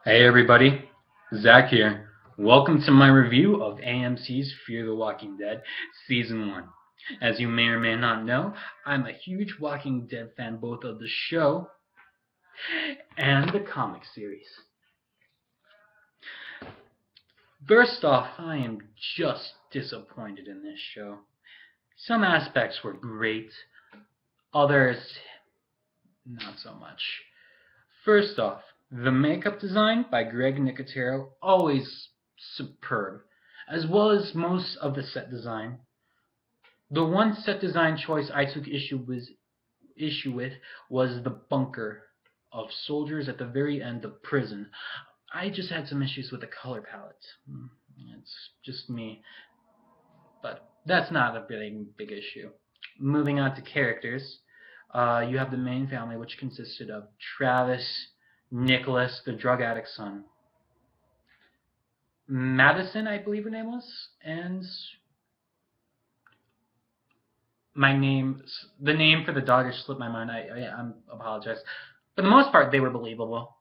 Hey everybody, Zach here. Welcome to my review of AMC's Fear the Walking Dead Season 1. As you may or may not know, I'm a huge Walking Dead fan, both of the show and the comic series. First off, I am just disappointed in this show. Some aspects were great, others not so much. First off, the makeup design by Greg Nicotero, always superb, as well as most of the set design. The one set design choice I took issue with was the bunker of soldiers at the very end of prison. I just had some issues with the color palette. It's just me, but that's not a really big issue. Moving on to characters, you have the main family, which consisted of Travis, Nicholas, the drug addict's son, Madison, I believe her name was, and the name for the dog has slipped my mind. I apologize. For the most part, they were believable.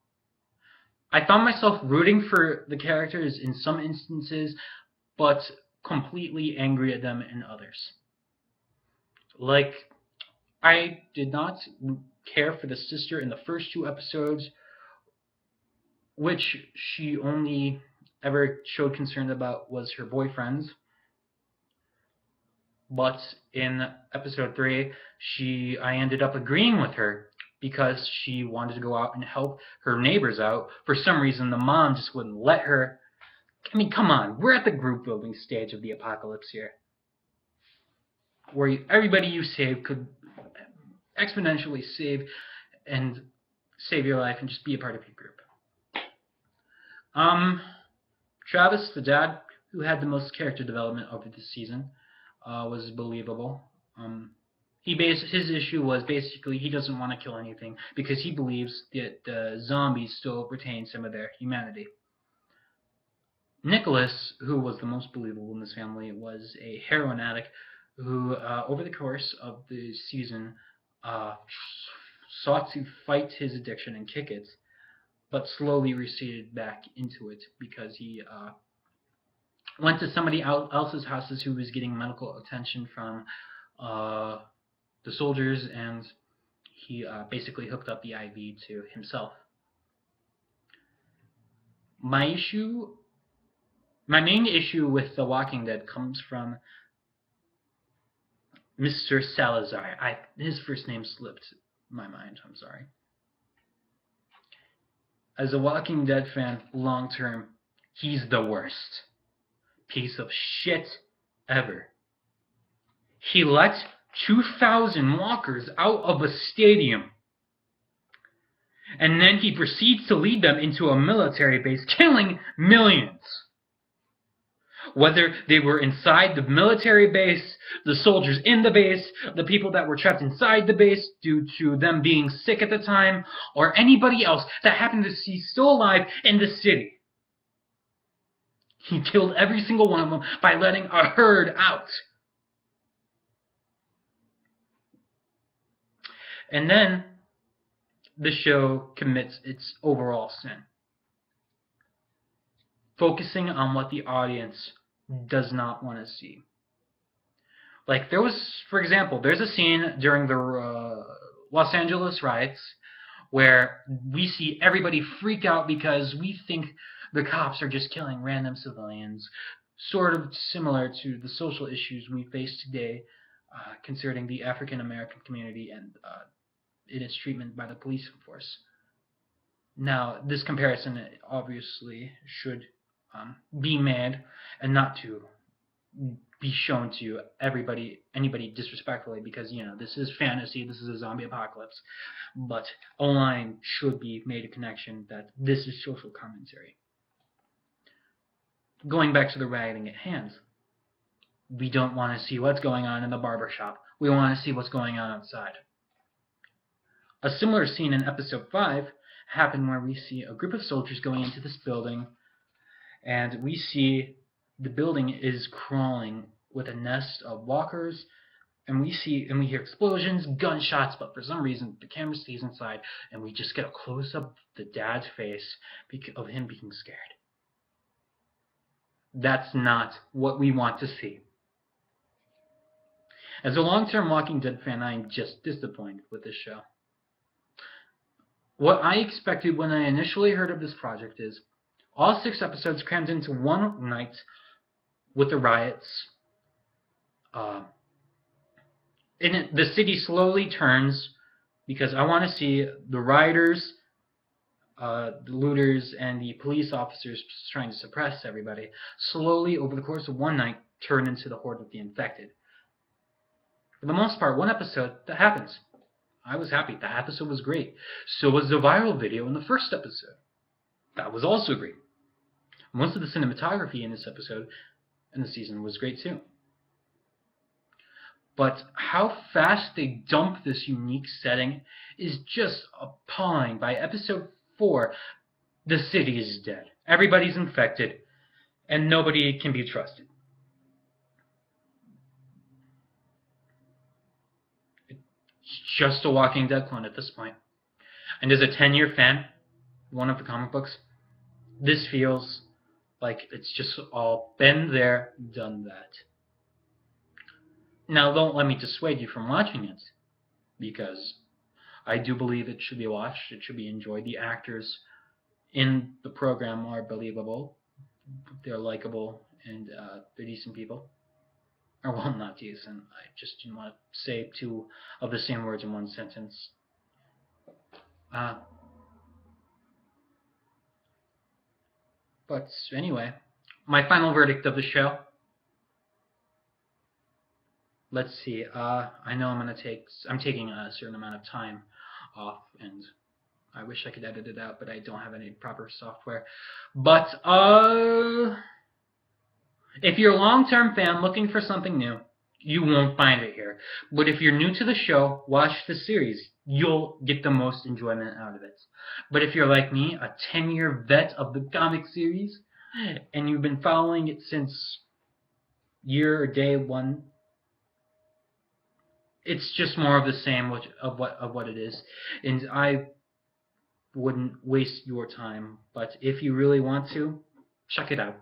I found myself rooting for the characters in some instances, but completely angry at them in others. Like, I did not care for the sister in the first two episodes, which she only ever showed concern about was her boyfriends. But in episode 3, I ended up agreeing with her because she wanted to go out and help her neighbors out. For some reason, the mom just wouldn't let her. I mean, come on, we're at the group building stage of the apocalypse here, where everybody you save could exponentially save your life and just be a part of your group. Travis, the dad, who had the most character development over the season, was believable. His issue was basically he doesn't want to kill anything because he believes that the zombies still retain some of their humanity. Nicholas, who was the most believable in this family, was a heroin addict who, over the course of the season, sought to fight his addiction and kick it, but slowly receded back into it because he went to somebody else's houses who was getting medical attention from the soldiers, and he basically hooked up the IV to himself. My main issue with The Walking Dead comes from Mr. Salazar. His first name slipped my mind. I'm sorry. As a Walking Dead fan, long term, he's the worst piece of shit ever. He let 2,000 walkers out of a stadium, and then he proceeds to lead them into a military base, killing millions. Whether they were inside the military base, the soldiers in the base, the people that were trapped inside the base due to them being sick at the time, or anybody else that happened to be still alive in the city. He killed every single one of them by letting a herd out. And then the show commits its overall sin, focusing on what the audience does not want to see. Like, for example, there's a scene during the Los Angeles riots where we see everybody freak out because we think the cops are just killing random civilians, sort of similar to the social issues we face today concerning the African American community and in its treatment by the police force. Now, this comparison obviously should be made and not to be shown to anybody disrespectfully, because this is fantasy, this is a zombie apocalypse, but a line should be made a connection that this is social commentary. Going back to the rioting at hand, we don't want to see what's going on in the barber shop. We want to see what's going on outside. A similar scene in episode 5 happened where we see a group of soldiers going into this building, and we see the building is crawling with a nest of walkers And we hear explosions, gunshots, but for some reason the camera stays inside, and we just get a close up of the dad's face of him being scared. That's not what we want to see. As a long-term Walking Dead fan, I am just disappointed with this show. What I expected when I initially heard of this project is all 6 episodes crammed into one night with the riots. The city slowly turns because I want to see the rioters, the looters, and the police officers trying to suppress everybody slowly over the course of one night turn into the horde of the infected. For the most part, one episode, that happens. I was happy. That episode was great. So was the viral video in the first episode. That was also great. Most of the cinematography in this episode and the season was great too. But how fast they dump this unique setting is just appalling. By episode 4, the city is dead. Everybody's infected, and nobody can be trusted. It's just a Walking Dead clone at this point. And as a 10-year fan, one of the comic books, this feels like it's just all been there, done that. Now, don't let me dissuade you from watching it, because I do believe it should be watched, it should be enjoyed. The actors in the program are believable, they're likable, and they're decent people. Or, well, not decent, I just didn't want to say 2 of the same words in one sentence. But anyway, my final verdict of the show. Let's see. I know I'm taking a certain amount of time off, and I wish I could edit it out, but I don't have any proper software. But if you're a long-term fan looking for something new, you won't find it here. But if you're new to the show, watch the series. You'll get the most enjoyment out of it. But if you're like me, a 10-year vet of the comic series, and you've been following it since year or day 1, it's just more of the same of what it is, and I wouldn't waste your time. But if you really want to, check it out.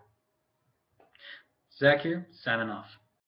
Zach here, signing off.